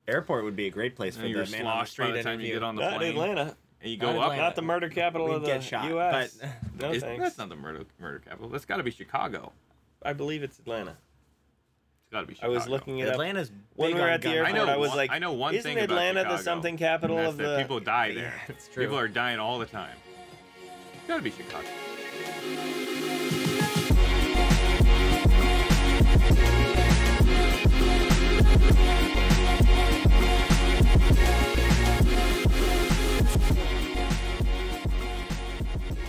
Airport would be a great place for you're the man on the sloshed by street the time you interview. get on the Not plane. Atlanta. And you go Not up. Atlanta. Not the murder capital of We'd the get shot, U.S. but no It's- thanks. That's not the murder capital. That's got to be Chicago. I believe it's Atlanta. It's got to be I Chicago. was looking it up. Atlanta's When big we were on at the gun airport, I was one- like, I know one isn't thing about Atlanta the Chicago, something capital and of that's the... that people die there. Yeah, it's true. People are dying all the time. It's got to be Chicago.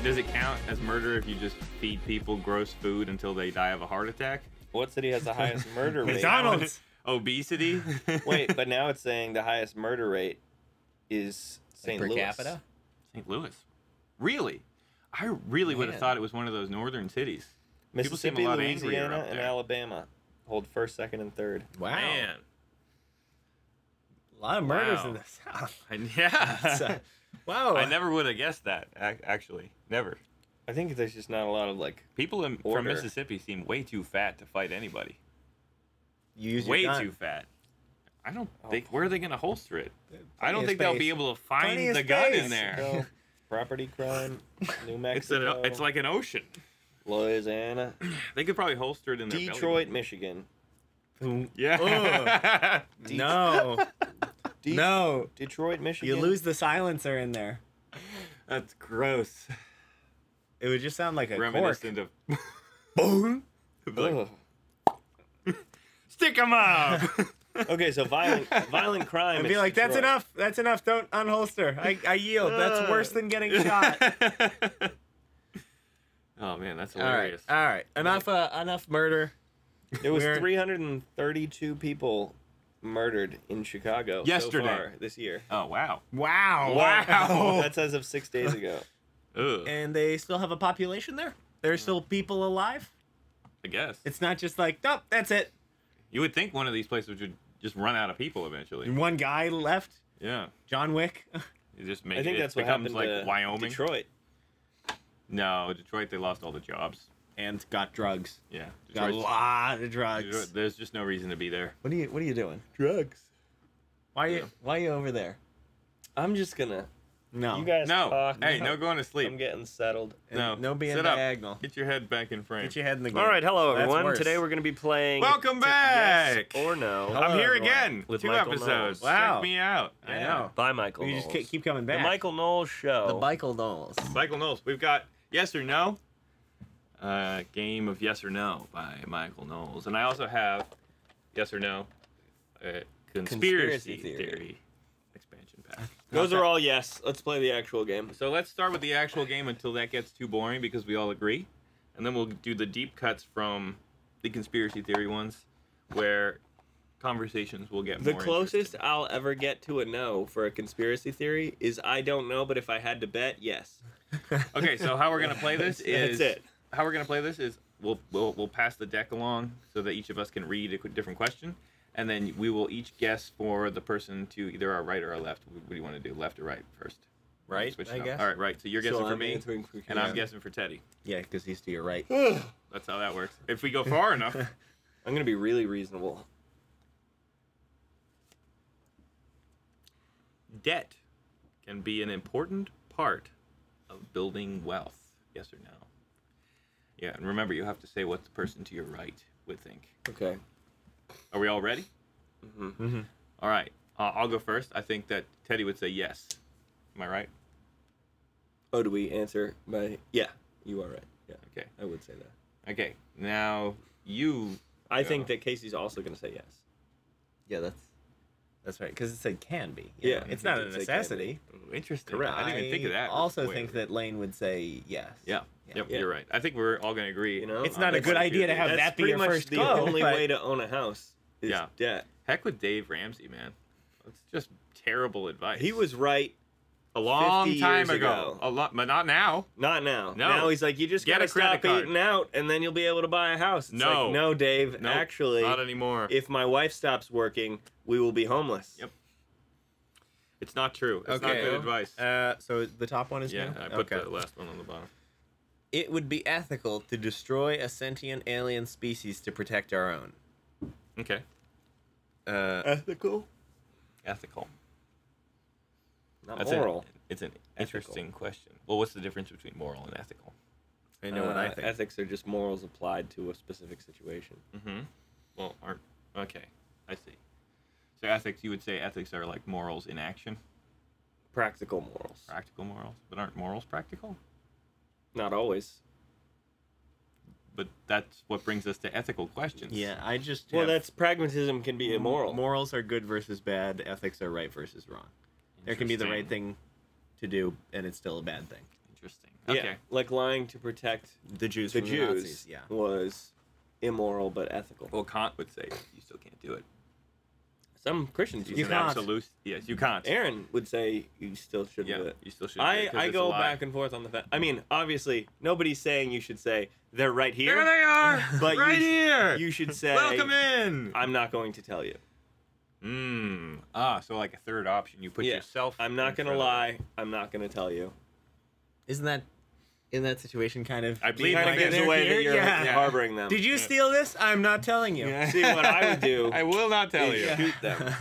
Does it count as murder if you just feed people gross food until they die of a heart attack? What city has the highest murder rate? McDonald's. Obesity? Wait, but now it's saying the highest murder rate is St. per Louis. capita? St. Louis. Really? I really would have Man. thought it was one of those northern cities. People seem Mississippi, a lot angrier Louisiana, up and there. Alabama hold first, second, and third. Wow. Man. A lot of murders Wow. in the South. Yeah. So, wow. I never would have guessed that, actually. Never. I think there's just not a lot of, like... People from Order. Mississippi seem way too fat to fight anybody. You use Way your gun. too fat. I don't think... Where are they going to holster it? I Plenty don't of think they'll space. be able to Plenty find of the gun in space. there. No. Property crime, New It's, Mexico, it's like an ocean. Louisiana, They could probably holster it in their belly Detroit, button. Michigan. Yeah. No. No. Detroit, Michigan. You lose the silencer in there. That's gross. It would just sound like a cork. Reminiscent of... Boom. Ugh. Stick 'em up! Okay, so violent crime. And is be like, that's Detroit. enough. That's enough. Don't unholster. I yield. That's worse than getting shot. Oh, man, that's All right. hilarious. All right. Enough murder. There was We're- 332 people murdered in Chicago Yesterday. so far this year. Oh, wow. Wow. Wow. That's as of 6 days ago. Ugh. And they still have a population there? There's still people alive? I guess. It's not just like, nope, that's it. You would think one of these places would just run out of people eventually. One guy left. Yeah. John Wick. It just I think that's what becomes happened like to Wyoming. Detroit. No, Detroit, they lost all the jobs. And got drugs. Yeah. Got a Detroit's- lot of drugs. There's just no reason to be there. What are you doing? Drugs. Why are you over there? I'm just gonna. No. You guys No. talk. Hey, no going to sleep. I'm getting settled. No. No being Sit up. diagonal. Get your head back in frame. Get your head in the game. All right, hello That's everyone. worse. Today we're gonna be playing. Welcome back. Yes or no. Hello, I'm here everyone. again. With 2 Michael episodes. Knowles. Wow. Check me out. I Yeah. know. By Michael We Knowles. just keep coming back. The Michael Knowles Show. The Michael Knowles. Michael Knowles. We've got Yes or No. Game of Yes or No by Michael Knowles. And I also have Yes or No. Conspiracy theory. Expansion pack. Those are all yes. Let's play the actual game. So let's start with the actual game until that gets too boring because we all agree. And then we'll do the deep cuts from the conspiracy theory ones where conversations will get The more closest interesting. I'll ever get to a no for a conspiracy theory is I don't know, but if I had to bet, yes. Okay, so how we're going to play this is... That's it. How we're going to play this is we'll pass the deck along so that each of us can read a different question. And then we will each guess for the person to either our right or our left. What do you want to do, left or right first? Right, Switch I it up. guess. All right, right. So you're guessing So for I'm me, answering for and I'm Keanu. guessing for Teddy. Yeah, because he's to your right. That's how that works. If we go far enough. I'm going to be really reasonable. Debt can be an important part of building wealth. Yes or no? Yeah, and remember, you have to say what the person to your right would think. Okay. Are we all ready? Mm-hmm. All right. I'll go first. I think that Teddy would say yes. Am I right? Oh, do we answer by... Yeah, you are right. Yeah, Okay. I would say that. Okay. Now you. I go. think that Casey's also going to say yes. Yeah, that's right. Because it said can be. Yeah, It's I not think a it said can necessity. Ooh, interesting. Correct. I didn't even think of that. also Wait, think that Lane would say yes. Yeah. Yep. Yeah. You're right. I think we're all gonna agree. You know? It's not a That's good like- idea to have That's that be pretty your much first the goal. only but- way to own a house is Yeah. debt. Heck with Dave Ramsey, man. That's just terrible advice. He was right a long 50 time years ago. ago. A lot, but not now. Not now. No. Now he's like, you just Get gotta a credit stop card. eating out, and then you'll be able to buy a house. It's No. like, no, Dave. Nope, Actually, not anymore. if my wife stops working, we will be homeless. Yep. It's not true. It's not good advice. So the top one is Yeah, no? I put the last one on the bottom. It would be ethical to destroy a sentient alien species to protect our own. Okay. Ethical? ethical? Not That's moral. It's an interesting question. Well, what's the difference between moral and ethical? I know what I think. Ethics are just morals applied to a specific situation. Mm-hmm. Well, okay, I see. So ethics, you would say ethics are like morals in action? Practical morals. Practical morals? But aren't morals practical? Not always. But that's what brings us to ethical questions. Yeah, I just. Well, that's pragmatism can be immoral. Morals are good versus bad. Ethics are right versus wrong. There can be the right thing to do, and it's still a bad thing. Interesting. Yeah, Okay. like lying to protect The Jews. the from Jews the Nazis, yeah. was immoral but ethical. Well, Kant would say you still can't do it. Some Christians He's use an it. can't. absolute. Yes, you can't. Aaron would say you still shouldn't Yeah, do it. you still should. Do it 'cause I it's go a lie. back and forth on the fence. I mean, obviously, nobody's saying you should say they're right here. There they are. But right here. You should say, Welcome in. I'm not going to tell you. So like a third option. You put Yeah. yourself. I'm not going to lie. I'm not going to tell you. Isn't that in that situation kind of? I believe Kind like of gives they're away that here? you're Yeah. harboring them. Did you steal this? I'm not telling you. See, what I would do I will not tell is you. shoot them.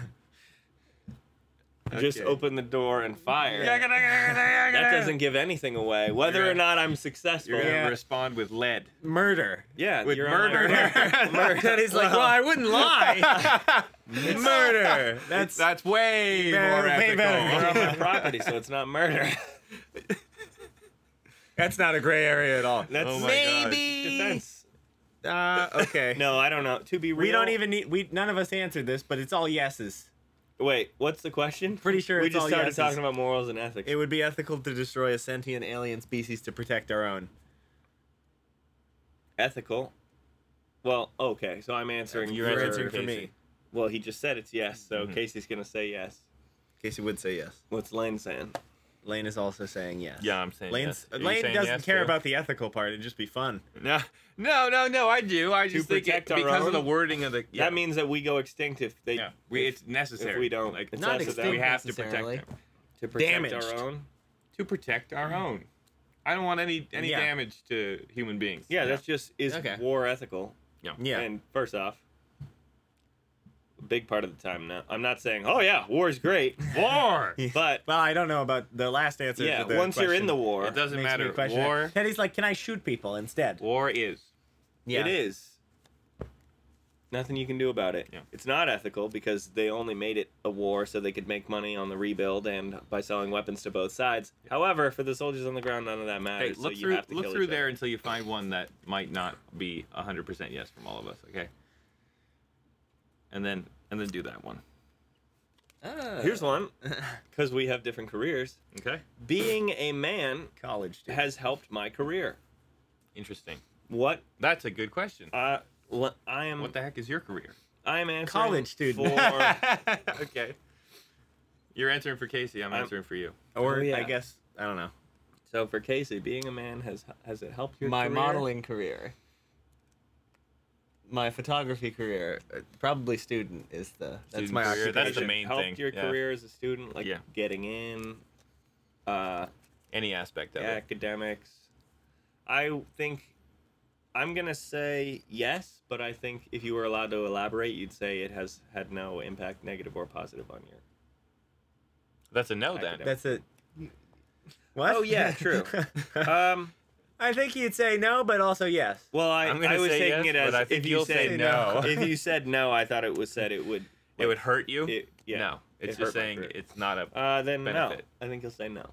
Just Okay. open the door and fire. That That doesn't give anything away, whether You're or not I'm successful. You're gonna Yeah. respond with lead. Murder. Yeah, With you're murder. That is like, well, I wouldn't lie. Murder. That's way Better- more way ethical. better. You're on my property, so it's not murder. That's not a gray area at all. That's Oh my Maybe. defense. Okay. No, I don't know. To be real, We don't even need. None of us answered this, but it's all yeses. Wait, what's the question? Pretty sure we it's just all started yeses. talking about morals and ethics. It would be ethical to destroy a sentient alien species to protect our own. Ethical. Well, okay, so I'm answering. You're You're answering answering for Casey. me. Well, he just said it's yes, so Mhm. Casey's gonna say yes. Casey would say yes. What's Lane saying? Lane is also saying yes. Yeah, I'm saying Lane's, yes. Are you Lane saying doesn't yes, care too? about the ethical part. It'd just be fun. No, I do. I just think protect our because own? of the wording of the. Yeah, That means that we go extinct if they. yeah, it's necessary. If we don't, like it's Not necessary. we extinct have to protect necessarily. them. to protect damaged. our own. To protect our own. I don't want any Yeah. damage to human beings. Yeah, that's just is Okay. war ethical. Yeah. And first off, a big part of the time now. I'm not saying, oh yeah, war is great, war. but Well, I don't know about the last answer. yeah, to the once you're in question. the war, It doesn't Makes me matter. question War. it. Teddy's like, can I shoot people instead? War is. Yeah. it is. Nothing you can do about it. Yeah. It's not ethical because they only made it a war so they could make money on the rebuild and by selling weapons to both sides. However, for the soldiers on the ground, none of that Hey, matters. look so you through have to kill through each there other. until you find one that might not be 100% yes from all of us. Okay. And then do that one. Here's one, because we have different careers. Okay. Being a man college. Dude. has helped my career. Interesting. What That's a good question. I am. What the heck is your career? I am answering College student. for. Okay. You're answering for Casey. I'm answering for you. Or Oh, yeah. I guess I don't know. So for Casey, being a man has it helped your My career? modeling career. My photography career, probably student is the. That's Student my career, occupation. that's the main helped thing, your yeah. career as a student, like Yeah. getting in, Any aspect of it. academics. I think I'm gonna say yes, but I think if you were allowed to elaborate, you'd say it has had no impact, negative or positive, on your. That's a no then. Academic. That's it. What? Oh yeah, true. I think you'd say no, but also yes. Well, I'm gonna I was say taking yes, it as but I think if you you'll said say no. If you said no, I thought it was said it would. It would hurt you? Yeah. No. It's It hurt just my saying career. it's not a Then benefit. no. I think you'll say no.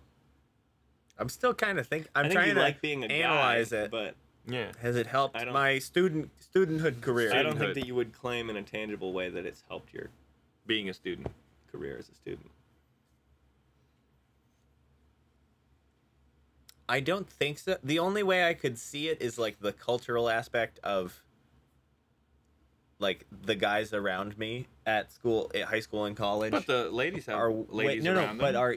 I'm still kind of think. I I'm think trying you to like being a analyze guy, it. but Yeah. Has it helped I don't- my studenthood career? I don't think Studenthood. that you would claim in a tangible way that it's helped your Being a student. career as a student. I don't think so. The only way I could see it is like the cultural aspect of like the guys around me at school, at high school and college But the ladies have are ladies no, around but them. are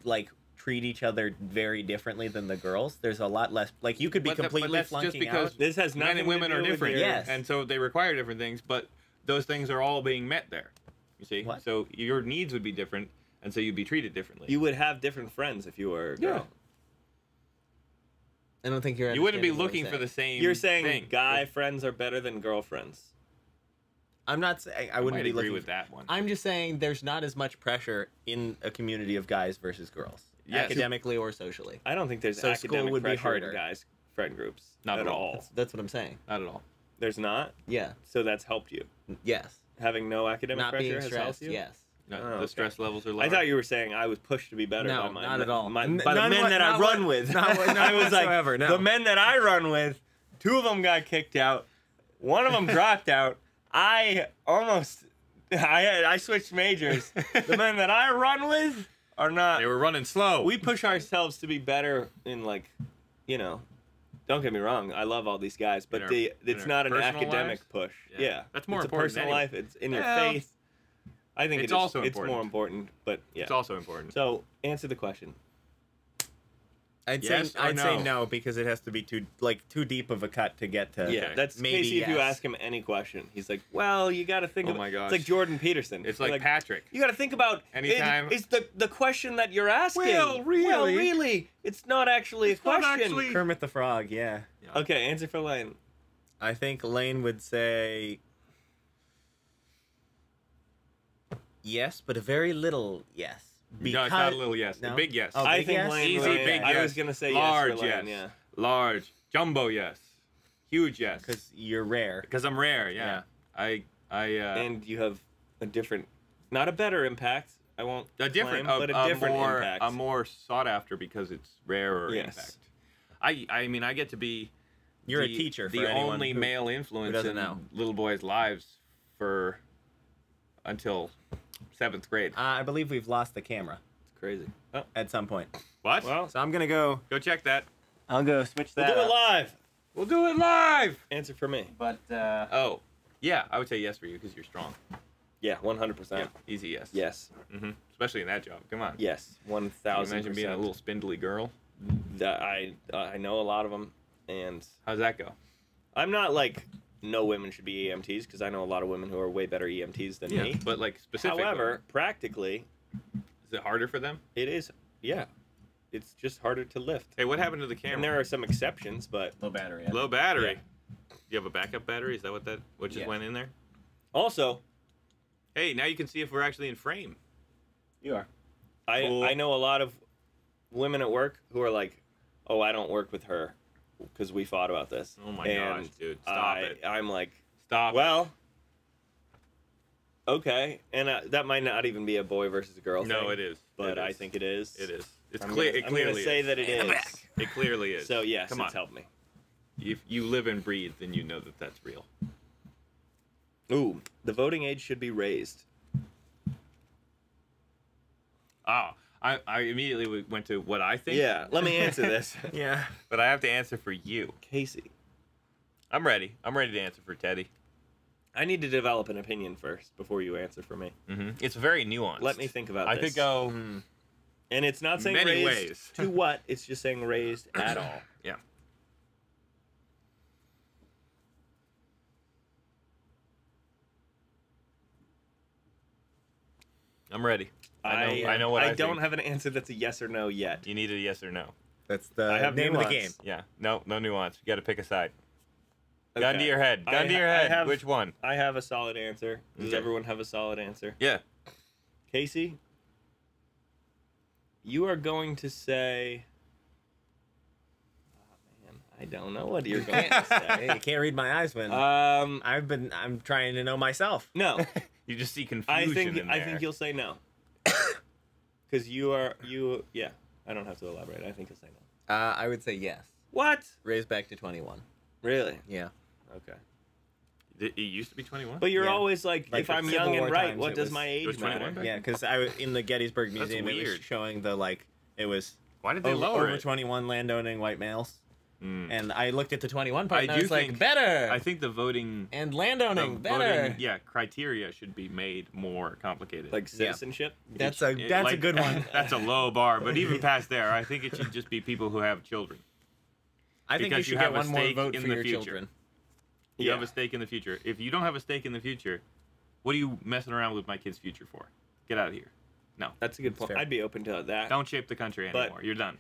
like treat each other very differently than the girls. There's a lot less. Like you could be But completely that's just flunking because out. This has nothing men and women to do are with different. your- Yes. And so they require different things, but those things are all being met there. You see? What? So your needs would be different, and so you'd be treated differently. You would have different friends if you were a girl. I don't think you're. You wouldn't be understanding what I'm looking for the saying. same You're saying thing. guy friends are better than girlfriends. I'm not saying I I wouldn't might be agree looking with that one. I'm just saying there's not as much pressure in a community of guys versus girls, Yes. academically or socially. I don't think there's So school academic would be pressure in harder. guys' friend groups. Not at all. That's what I'm saying. Not at all. There's not. Yeah. So that's helped you. Yes. Having no academic Not pressure being has stressed. helped you. Yes. No, Oh, the okay. stress levels are lower. I thought you were saying I was pushed to be better No, by my not at all. by N- the none men what- that I not run what- with. not what- not I was like, whatsoever, no. the men that I run with, 2 of them got kicked out. 1 of them dropped out. I switched majors. The men that I run with are not. they were running slow. We push ourselves to be better in, like, you know. Don't get me wrong. I love all these guys, but In it's our not an personal academic lives? push. Yeah. Yeah, That's more it's important a personal anyway. life. It's in your Well, faith. I think it's it is, also it's important. more important, but yeah. It's also important. So answer the question. I'd Yes say or I'd say no? no because it has to be too deep of a cut to get to. Yeah, Okay. that's Maybe Casey. If you yes. ask him any question, he's like, "Well, you got to think Oh about." my gosh. It's like Jordan Peterson. It's You're like Patrick. you got to think about. Anytime- Is the question that you're asking? Well, really? Well, really, it's not actually It's a not question. actually- Kermit the Frog. Yeah. Okay, answer for Lane. I think Lane would say yes, but a very little yes. No, it's not a little yes. No? A big yes. Oh, I big think yes? Lane. Easy, Lane- big I yes. was gonna say Large yes for Lane, yes. yeah. Large. Jumbo yes. Huge yes. Because you're rare. Because I'm rare, yeah. And you have a different, not a better impact. I won't. a different, claim, but a different more, impact. a more sought after because it's rarer Yes. impact. I mean, I get to be You're the, a teacher. For the anyone only who- male influence doesn't in know. little boys' lives for until 7th grade. I believe we've lost the camera It's crazy. Oh, at some point. What? well, So I'm gonna go. Go check that. I'll go switch we'll that. do it up. live. We'll do it live. Answer for me. But Oh, yeah, I would say yes for you because you're strong. Yeah, 100%. Yeah, easy yes. Yes. hmm Especially in that job. Come on. Yes. Can you 1,000%. imagine being a little spindly girl? I know a lot of them, and How's that go? I'm not like no women should be EMTs because I know a lot of women who are way better EMTs than me. But like specifically, However, practically, is it harder for them? it is. Yeah, it's just harder to lift. Hey, what happened to the And camera? there are some exceptions, but low battery. Low battery. Do you have a backup battery? Is that what just Yeah. went in there? also Hey, now you can see if we're actually in frame. You are. Cool. I know a lot of women at work who are like, "Oh, I don't work with her because we fought about this." Oh my And gosh, dude. Stop it. I'm like, Stop. well, okay, and that might not even be a boy versus a girl thing. No, it is. But It I is. think it is. It is. It's I'm clear. gonna- It I'm gonna clearly say is. that it is. It clearly is. So yes, Come it's on. helped me. If you live and breathe, then you know that that's real. Ooh, the voting age should be raised. Oh, I immediately went to what I think. Yeah, let me answer this. Yeah. But I have to answer for you. Casey, I'm ready. I'm ready to answer for Teddy. I need to develop an opinion first before you answer for me. It's very nuanced. Let me think about I this. could go. And it's not saying many raised ways. to what, it's just saying raised at all. Yeah. I'm ready. I know what I don't think. have an answer that's a yes or no yet. You need a yes or no. That's the I have name of the nuance. game. Yeah. No nuance. You got to pick a side. Gun to Okay. your head. Gun to your I head. have- Which one? I have a solid answer. Does Okay. everyone have a solid answer? Yeah. Casey, you are going to say. Oh, man, I don't know what you're going to Hey, say. you can't read my eyes when I'm trying to know myself. No, You just see I confusion think in there. you'll say no. Because yeah. I don't have to elaborate. I think you'll say no. I would say yes. What? Raise back to 21. Really? Yeah. Okay. It used to be 21. But you're Yeah. always like, Like if the I'm Civil young and War right, times, what it does was- my it age was 21 matter? back Yeah, because in the Gettysburg That's Museum, it was weird. showing it was Why did they over, lower over it? 21 landowning white males. Mm. And I looked at the 21 part, I and I do was like, think- better. I think the voting, and landowning, the better. voting, yeah, criteria should be made more complicated. Like citizenship? That's It- a like- good one. That's a low bar, but even past there, I think it should just be people who have children. I think you because should you get have a one more stake vote in for the your future. children. You Yeah. have a stake in the future. If you don't have a stake in the future, what are you messing around with my kid's future for? Get out of here. No. That's a good point. fair. I'd be open to that. Don't shape the country But- anymore. You're done.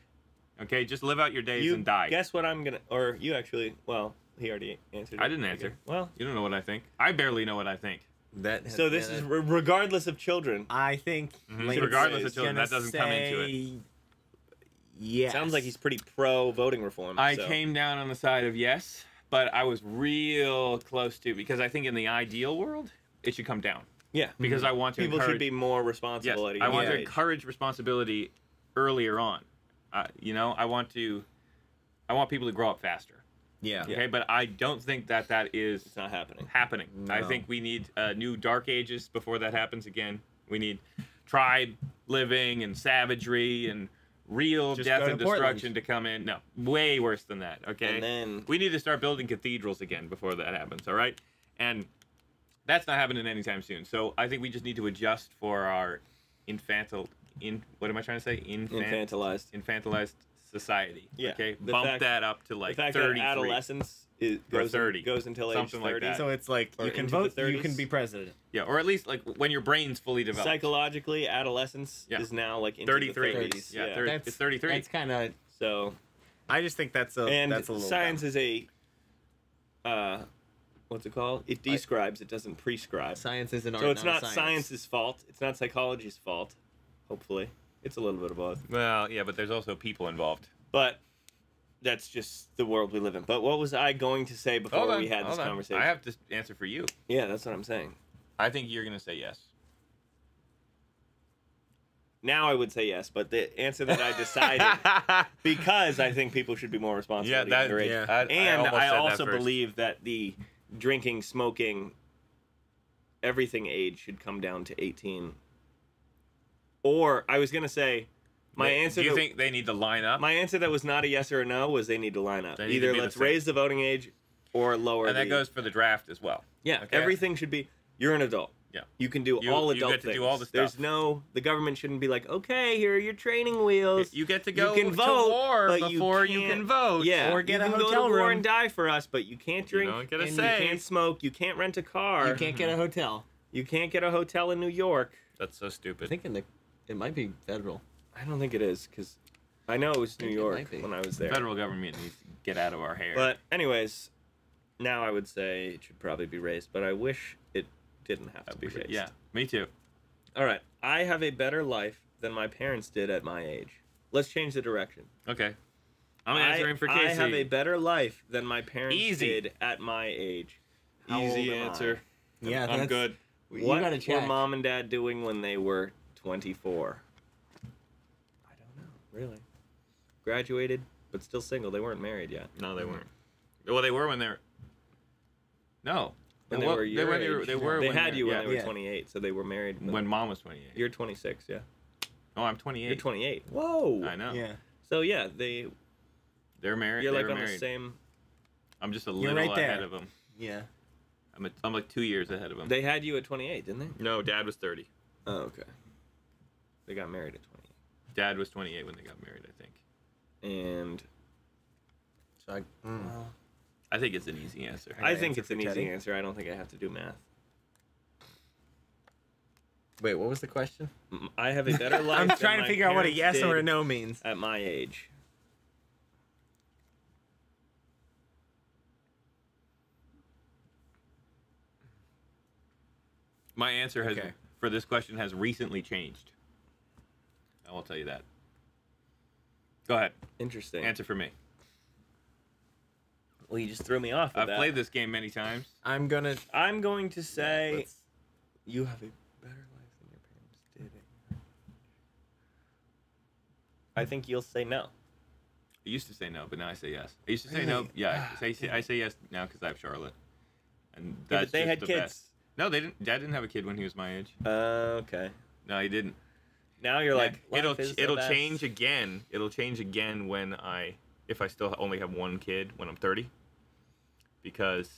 Okay? Just live out your days You and die. guess what I'm gonna, or you actually, well, he already answered. I it. didn't answer. Well, You don't know what I think. I barely know what I think. That So this is regardless of children. I think Regardless of children, that doesn't come into it. Yeah. Sounds like he's pretty pro voting reform. I so. came down on the side of yes, but I was real close to, because I think in the ideal world, it should come down. Yeah. Because I want to People encourage... should be more responsible at a I young want to age. encourage responsibility earlier on. You know, I want people to grow up faster. Yeah. Okay, but I don't think that is It's not happening. No. I think we need new dark ages before that happens again. We need tribe living and savagery and real Just death go and to Portland. destruction to come in. No, way worse than that. Okay, And then we need to start building cathedrals again before that happens. All right, and that's not happening anytime soon. So I think we just need to adjust for our what am I trying to say? Infantilized society. Yeah. Okay. The Bump fact- that up to like the fact 33. that adolescence goes 30. goes until age Something like 30. that. So it's like Or you can into the vote, you 30s. can be president. Yeah, or at least like when your brain's fully developed. Psychologically, adolescence Yeah. is now like into 33. the 30s. Yeah, Yeah. 30. That's It's 33. That's kind of. So I just think that's a and that's a little. science dumb. is a what's it called? It describes, it doesn't prescribe. Science is an art. So it's not science. science's fault. It's not psychology's fault. Hopefully, it's a little bit of both. Well, yeah, but there's also people involved. But that's just the world we live in. But what was I going to say before we had this hold on. conversation? I have to answer for you. Yeah, that's what I'm saying. I think you're going to say yes. Now I would say yes, but the answer that I decided because I think people should be more responsible. Yeah, at a that, younger age. yeah. And almost I said that also first. believe that the drinking, smoking, everything age should come down to 18. Or I was gonna say, my answer. Do you that, think they need to line up? my answer that was not a yes or a no was they need to line up. They need to Either be the let's same. raise the voting age or lower. and that the, goes for the draft as well. Yeah, okay? everything should be. You're an adult. Yeah. You can do You- all you adult get to things. do all the There's stuff. no. The government shouldn't be like, okay, here are your training wheels. You get to go can vote, to war but before you can't- can vote. Yeah, Or get you a can go hotel to war room. and die for us, but you can't drink. don't get a and say. You can't smoke. You can't rent a car. You can't get a hotel. You can't get a hotel in New York. That's so I stupid. think it might be federal. I don't think it is because I know it was New think it York might be. when I was there. Federal government needs to get out of our hair. But anyways, now I would say it should probably be raised, but I wish it didn't have to be raised. Yeah, me too. All right. I have a better life than my parents did at my age. Let's change the direction. Okay. I'm answering for Casey. I have a better life than my parents Easy. did at my age. How Easy old am I? answer. Yeah, I'm that's- good. You What gotta were check. mom and dad doing when they were 24? I don't know, really. Graduated, but still single. They weren't married yet. No, they weren't. Well, they were when they're. No. When they Well, were your when age. they were They when had you when yeah, they were Yeah. 28, so they were married. when mom was 28. You're 26, yeah. Oh, I'm 28. You're 28. Whoa. I know. Yeah. So yeah, They're married. you're they like were on married. the same. I'm just a You're little right there. ahead of them. Yeah. I'm like 2 years ahead of them. They had you at 28, didn't they? No, Dad was 30. Oh, okay. They got married at 28. Dad was 28 when they got married, I think. And So I think it's an easy answer. I answer think it's for an easy Teddy? answer. I don't think I have to do math. wait, what was the question? I have a better life. I'm than trying to my figure out what a parents yes or a did no means. at my age. My answer has Okay. for this question has recently changed. I will tell you that. Go ahead. Interesting. Answer for me. Well, you just threw me off. With I've that. played this game many times. I'm gonna. I'm going to say let's- you have a better life than your parents did. I think you'll say no. I used to say no, but now I say yes. I used to say no. Really? Yeah, I say yes now because I have Charlotte. And Yeah, that's but they just had the kids. best. No, they didn't. Dad didn't have a kid when he was my age. Okay. No, he didn't. Now you're like, it'll life is the it'll best. change again. It'll change again when if I still only have one kid when I'm 30, because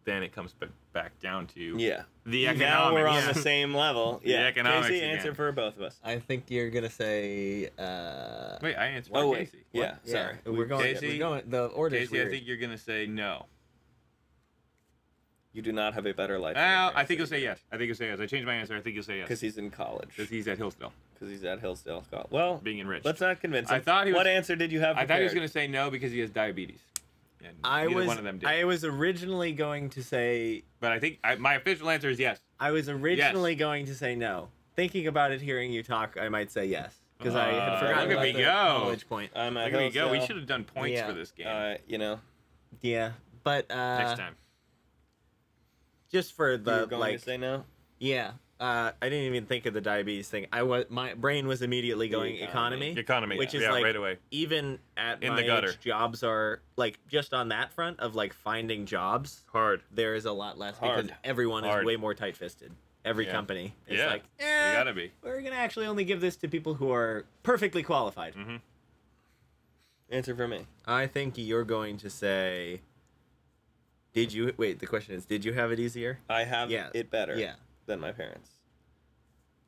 then it comes back down to Yeah. the Now economics. we're on the same level. The Yeah. economics Casey, again. answer for both of us. I think you're gonna say. Wait, I answered Oh for wait. Casey. Yeah. Yeah, Sorry. we're going. Casey- We're going. The order's Casey, weird. I think you're gonna say no. You do not have a better life. Well, I think you'll say yes. I think you'll say yes. I changed my answer. I think you'll say yes. Because he's in college. Because he's at Hillsdale, Because he's at Hillsdale College. Well, being enriched. let's not convince him. I thought he was- What answer did you have? I thought he was prepared? going to say no because he has diabetes. Yeah, I neither was one of them did. I was originally going to say But I think my official answer is yes. I was originally going to say no. Thinking about it, hearing you talk, I might say yes because I had forgotten look at about me the go. knowledge point. I'm Look at me go. We should have done points for this game. You know, Yeah, but Next time. just for you the were going like, to say no. yeah. I didn't even think of the diabetes thing. My brain was immediately going economy. Economy, which is yeah, like right away. even at In my the gutter. age, jobs are like just on that front of like finding jobs. Hard. There is a lot less Hard. because everyone is Hard. way more tight-fisted. Every Yeah. company is Yeah. like, You gotta be. we're gonna actually only give this to people who are perfectly qualified. Mm-hmm. Answer for me. I think you're going to say. Did you wait? The question is, did you have it easier? I have Yeah. it better Yeah. than my parents.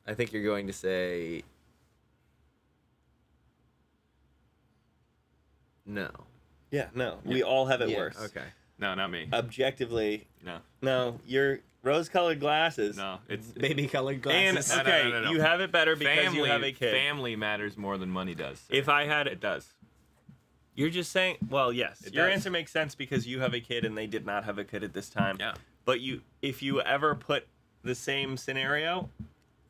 I think you're going to say. No. Yeah, no. We all have it Yeah, worse. Okay. No, not me. Objectively, No. no. Your rose-colored glasses. No. It's Baby colored And glasses. No, okay, no. you have it better because you have a kid. Family matters more than money does. sir. If I had it does. You're just saying, well, yes. It Your does. answer makes sense because you have a kid and they did not have a kid at this time. Yeah. But if you ever put the same scenario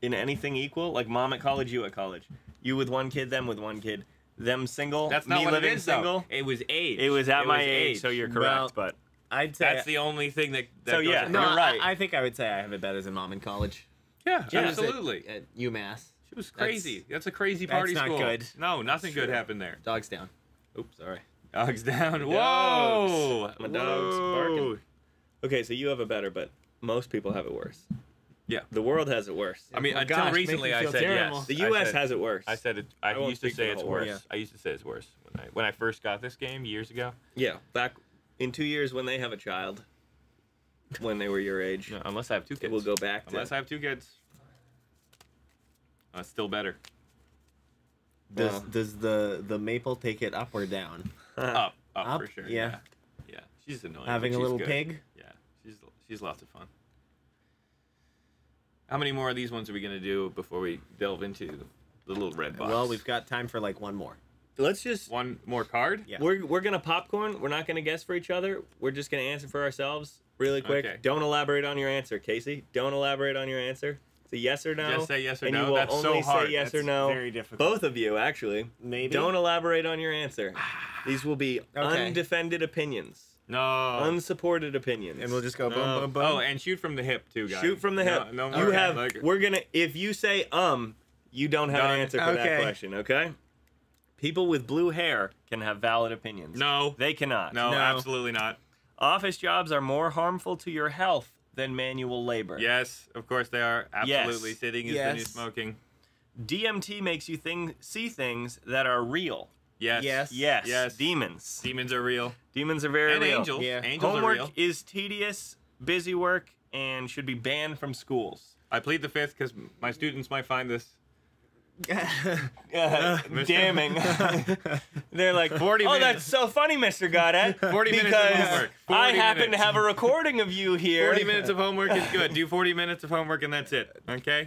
in anything equal, like mom at college, you at college, you with one kid, them with one kid, them single, That's not me what it living is, single. though. It was age. It was at It my age, so you're correct. Well, but I'd say. That's the only thing that So, goes yeah, across. no, you're right. I think I would say I have it better than mom in college. Yeah, She was absolutely. At UMass. She was crazy. That's a crazy party not school. good. No, nothing good Sure. happened there. Dogs down. Oops, sorry. Dogs down. Dogs. Whoa! My dog's Whoa. barking. Okay, so you have it better, but most people have it worse. Yeah. The world has it worse. I mean, Oh, until gosh, recently, make me I feel said terrible. yes. The I U.S. said- has it worse. I said it. I won't used to speak say for the it's whole worse. world. I used to say it's worse when I first got this game years ago. Yeah, back in 2 years when they have a child, when they were your age, No, unless I have two it kids. will go back to. Unless I have two kids. That's still better. Does Well. does the maple take it up or down? Up Up? for sure. Yeah. Yeah. She's annoying. Having but a she's little good. pig. Yeah, she's lots of fun. How many more of these ones are we gonna do before we delve into the little red box? Well, we've got time for like one more. Let's just. one more card. Yeah. We're gonna popcorn. We're not gonna guess for each other. We're just gonna answer for ourselves really quick. Okay. Don't elaborate on your answer, Casey. Don't elaborate on your answer. It's a yes or no. Just say yes or and no. you will That's so only hard. say yes or That's no. very difficult. Both of you, actually. Maybe. Don't elaborate on your answer. These will be Okay. undefended opinions, No. unsupported opinions. And we'll just go boom, No. boom, boom. Oh, and shoot from the hip too, guys. shoot from the No- hip. No, you more have. like- We're gonna. If you say you don't have Done. an answer for that Okay. question. Okay. People with blue hair can have valid opinions. No. They cannot. No, No. absolutely not. Office jobs are more harmful to your health than manual labor. Yes, of course they are. Absolutely. Yes. Sitting is the new Yes. smoking. DMT makes you see things that are real. Yes. Yes. Yes. Yes. Demons. Demons are real. Demons are very And real. angels. Yeah. Angels Homework are real. is tedious, busy work, and should be banned from schools. I plead the fifth because my students might find this. Damning. They're like, 40 oh, minutes. that's so funny, Mr. Goddard. 40 minutes of because homework. I 40 happen to minutes. have a recording of you here. 40 minutes of homework is good. Do 40 minutes of homework and that's it. Okay?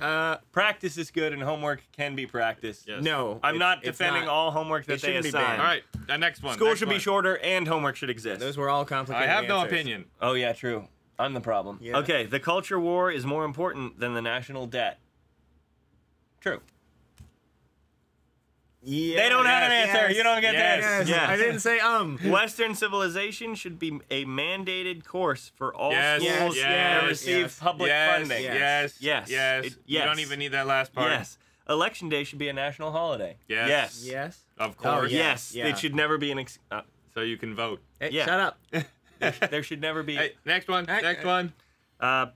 Practice is good, and homework can be practiced. Yes. No, I'm not it's defending not. all homework that It they shouldn't be assign. banned. All right. Next one. School next should be one. shorter, and homework should exist. Those were all I complicated. have no answers. opinion. Oh, yeah, true. I'm the problem. Yeah. Okay, the culture war is more important than the national debt. True. Yeah. They don't have an Yes. answer. You don't get Yes. this. Yes. I didn't say Western civilization should be a mandated course for all Yes. schools Yes. that Yes. receive Yes. public yes. funding. Yes. Yes. Yes. It- You yes. don't even need that last part. Yes. Election day should be a national holiday. Yes. Yes. Yes. Of course. yeah. Yes. Yeah. It should never be an. So you can vote. Hey, Yeah. shut up. There should never be. Hey, next one. Hey, Next hey. one.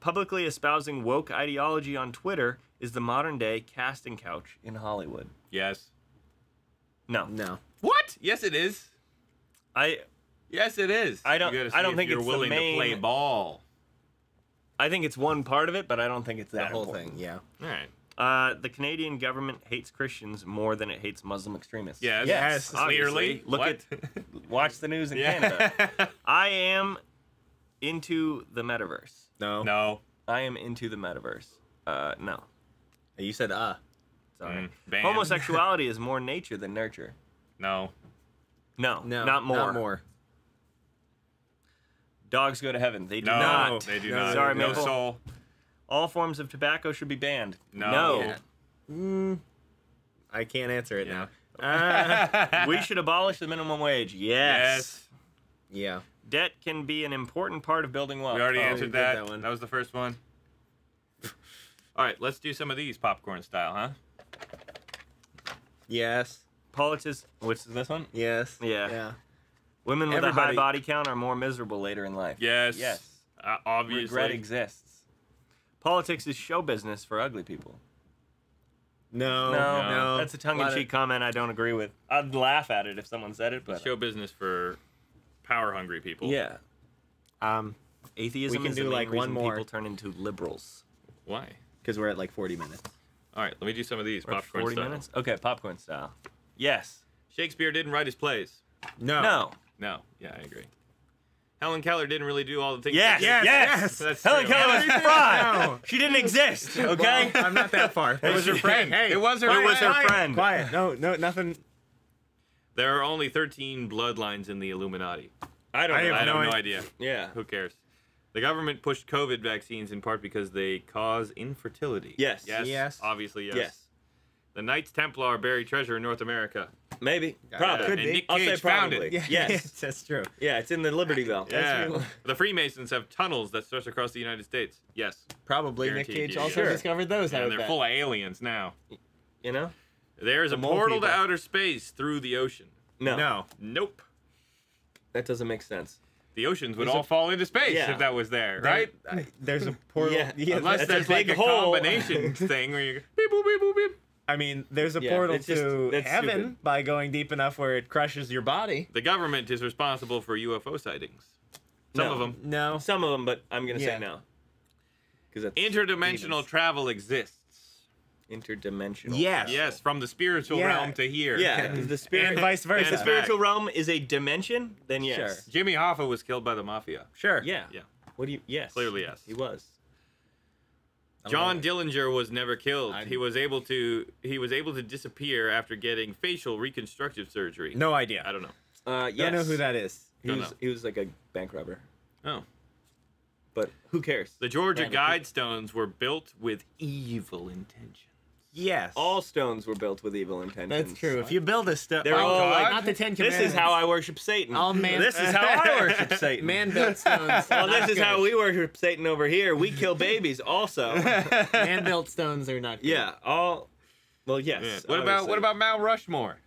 Publicly espousing woke ideology on Twitter is the modern day casting couch in Hollywood. Yes. No. No. What? Yes, it is. Yes, it is. I don't- You gotta I see don't if think you're it's the willing main- to play ball. I think it's one part of it, but I don't think it's The that whole important. thing. Yeah. All right. The Canadian government hates Christians more than it hates Muslim extremists. Yes. Yes. Clearly. Look What? Watch the news in Yeah. Canada. I am into the metaverse. No. No. I am into the metaverse. No. You said Sorry. Banned. Homosexuality is more nature than nurture. No. No. No. Not more. Not more. Dogs go to heaven. They do No, not. they do No, not. Sorry, no Maple. soul. All forms of tobacco should be banned. No. I can't answer it Yeah. now. We should abolish the minimum wage. Yes. Yeah. Debt can be an important part of building wealth. We already we answered did that. that one. That was the first one. All right, let's do some of these popcorn style, huh? Yes. Politics. What's this one? Yes. Yeah. Yeah. Women with a high Everybody- body count are more miserable later in life. Yes. Yes. Obviously. Regret exists. Politics is show business for ugly people. No. No, that's a tongue-in-cheek comment I don't agree with. I'd laugh at it if someone said it, but Show business for power-hungry people. yeah. Atheism We can is do, the main like, one reason more. people turn into liberals. Why? Because we're at like 40 minutes. All right, let me do some of these We're at popcorn 40 style. minutes? Okay, popcorn style. Yes. Shakespeare didn't write his plays. No. No. No. Yeah, I agree. Helen Keller didn't really do all the things. Yes. Yes, Yes. yes. That's Helen true. Keller was Everything- fraud. No. She didn't exist. Okay. Well, I'm not that far. It was her friend. Hey, It was her It was her friend. friend. Quiet. No, nothing. There are only 13 bloodlines in the Illuminati. I don't I know. have I have no no idea. idea. Yeah. Who cares? The government pushed COVID vaccines in part because they cause infertility. Yes. Yes. Yes. Obviously, yes. Yes. The Knights Templar buried treasure in North America. Maybe. Yeah, Probably. could and be. Nick I'll say Cage found probably. it. Yeah, Yes. that's true. Yeah, it's in the Liberty Bell. Yeah. real. The Freemasons have tunnels that stretch across the United States. Yes. Probably Nick Guaranteed Cage you. also Sure. discovered those. I And would they're bet. full of aliens now. You know? There is The a mole portal to people. outer space through the ocean. No. No. Nope. That doesn't make sense. The oceans would There's all a- fall into space Yeah. if that was there, right? There's a portal. Yeah. Unless that's a there's like big a hole. combination thing where you go beep boop beep boop beep. I mean, there's a Yeah, portal it's just- to that's heaven stupid. by going deep enough where it crushes your body. The government is responsible for UFO sightings. Some No. of them. No. Some of them, but I'm going to Yeah. say no. Because that's Interdimensional demons. travel exists. Interdimensional. Yes. Yes, from the spiritual Yeah. realm to here. Yeah, because the spirit, And vice versa. if the spiritual realm is a dimension, then yes. Sure. Jimmy Hoffa was killed by the mafia. Sure. Yeah. Yeah. What do you? Yes. Clearly, yes. He was. John Dillinger was never killed. I'm- He was able to disappear after getting facial reconstructive surgery. No idea. I don't know. Yes. Don't know who that is. Don't know. He was like a bank robber. Oh. But who cares? The Georgia Yeah, Guidestones were built with evil intentions. Yes. All stones were built with evil intentions. That's true. If you build a stone, They're all like, not the Ten this Commandments. is how I worship Satan. All man- This is how I worship Satan. Man-built stones. Well, not this is good. how we worship Satan over here. We kill babies also. Man-built stones are not good. Yeah. All. Well, yes. Yeah. obviously. What about Mount Rushmore?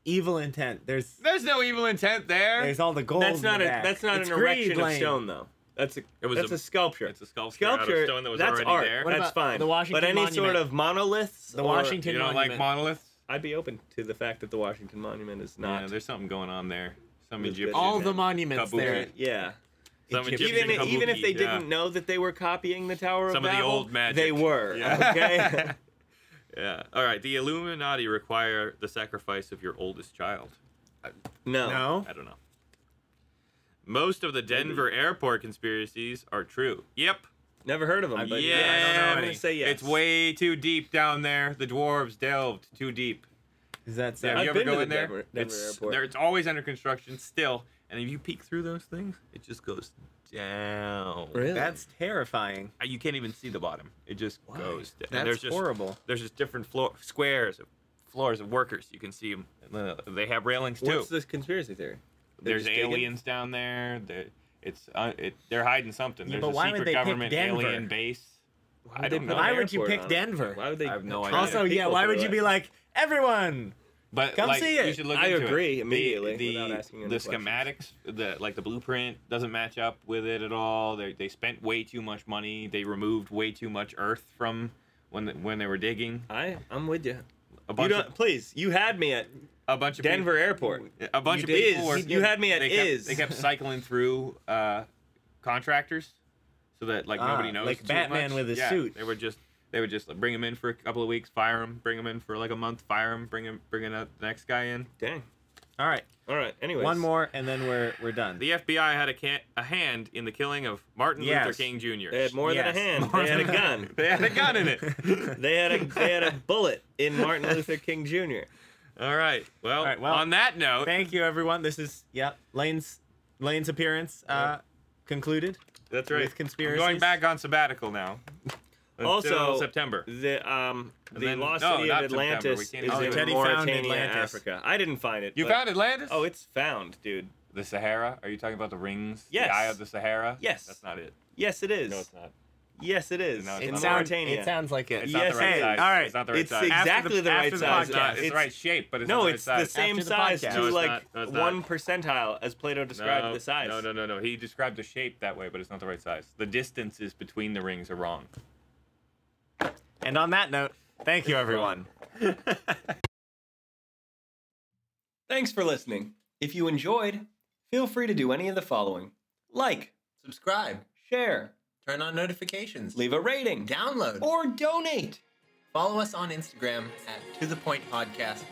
Evil intent. There's There's no evil intent there. all the gold. That's in not the a. back. That's not It's an greed, erection of Lane. stone, though. That's a sculpture. It's a sculpture out of Sculpture. stone that was that's already art. there. What That's about fine. the Washington but any sort Monument? of monoliths. The or- Washington You don't Monument. like monoliths? I'd be open to the fact that the Washington Monument is Yeah, not. there's something going on there. Some It's Egyptian. All the monuments Kabuki. there. Yeah. Some Egyptian Egyptian Even if they kabuki, didn't know that they were copying the Tower Some of of the Babel, old magic. they were. Yeah. Okay. Yeah. All right. The Illuminati require the sacrifice of your oldest child. no. No. I don't know. Most of the Denver airport conspiracies are true. Yep. Never heard of them. But Yeah. yeah, I don't know I'm any. gonna say yes. It's way too deep down there. The dwarves delved too deep. Is that Yeah, so? you I've ever been go to in the there? Denver it's airport. It's always under construction still, and if you peek through those things, it just goes down. Really? That's terrifying. You can't even see the bottom. It just goes down. That's And there's just horrible. there's just different floors of workers. You can see them. They have railings too. What's this conspiracy theory? They're There's just digging? aliens down there. They're hiding something. Yeah, There's but a why would secret they pick government Denver? alien base. Why I would they don't put know. an Why would you airport pick on it? Denver? Why would they? I have no try idea. to Also, get yeah, people why for would you it? be like, everyone? But Come like, see you it. should look I into agree it. immediately The, without asking any the questions. schematics, like the blueprint, doesn't match up with it at all. They spent way too much money. They removed way too much earth from when they were digging. I'm with you. A bunch of Please, you had me at a bunch of Denver people, Airport. a bunch You of did. people were, You had me at they kept, is. They kept cycling through contractors so that like nobody knows. like too Batman much. with his Yeah, suit. They would just bring him in for a couple of weeks, fire him, bring him in for like a month, fire him, bring the next guy in. Dang. All right, All right. Anyways. one more, and then we're done. The FBI had a hand in the killing of Martin Yes. Luther King Jr. They had more than a Yes. hand. More They had a than a- gun. They had a gun in it. They had a bullet in Martin Luther King Jr. All right. Well, All right, well, on that note, Thank you, everyone. This is Lane's Lane's appearance concluded. That's right. With I'm conspiracies. going back on sabbatical now. Also, Until September. The then- lost no, city not of September. Atlantis We is can't in even- Teddy found Mauritania, Atlantis. Africa. I didn't find it. You but- found Atlantis? Oh, it's found, dude. The Sahara? Are you talking about the rings? Yes. The Eye of the Sahara? Yes. That's not it. Yes, it is. No, it's not. Yes, it is. No, it's in not. Mauritania. It sounds like it. It's Yes, not the right hey, size. all right. It's not the right It's size. exactly the right after the size. It's not. podcast. It's the right shape, but it's No, not the it's right the size. same After the size podcast. to No, it's like not. No, it's not. 1 percentile, as Plato described the size. No. He described the shape that way, but it's not the right size. The distances between the rings are wrong. And on that note, thank you, everyone. Thanks for listening. If you enjoyed, feel free to do any of the following: like, Subscribe. share, Turn on notifications. leave a rating, Download. or donate. Follow us on Instagram at @tothepointpodcast_.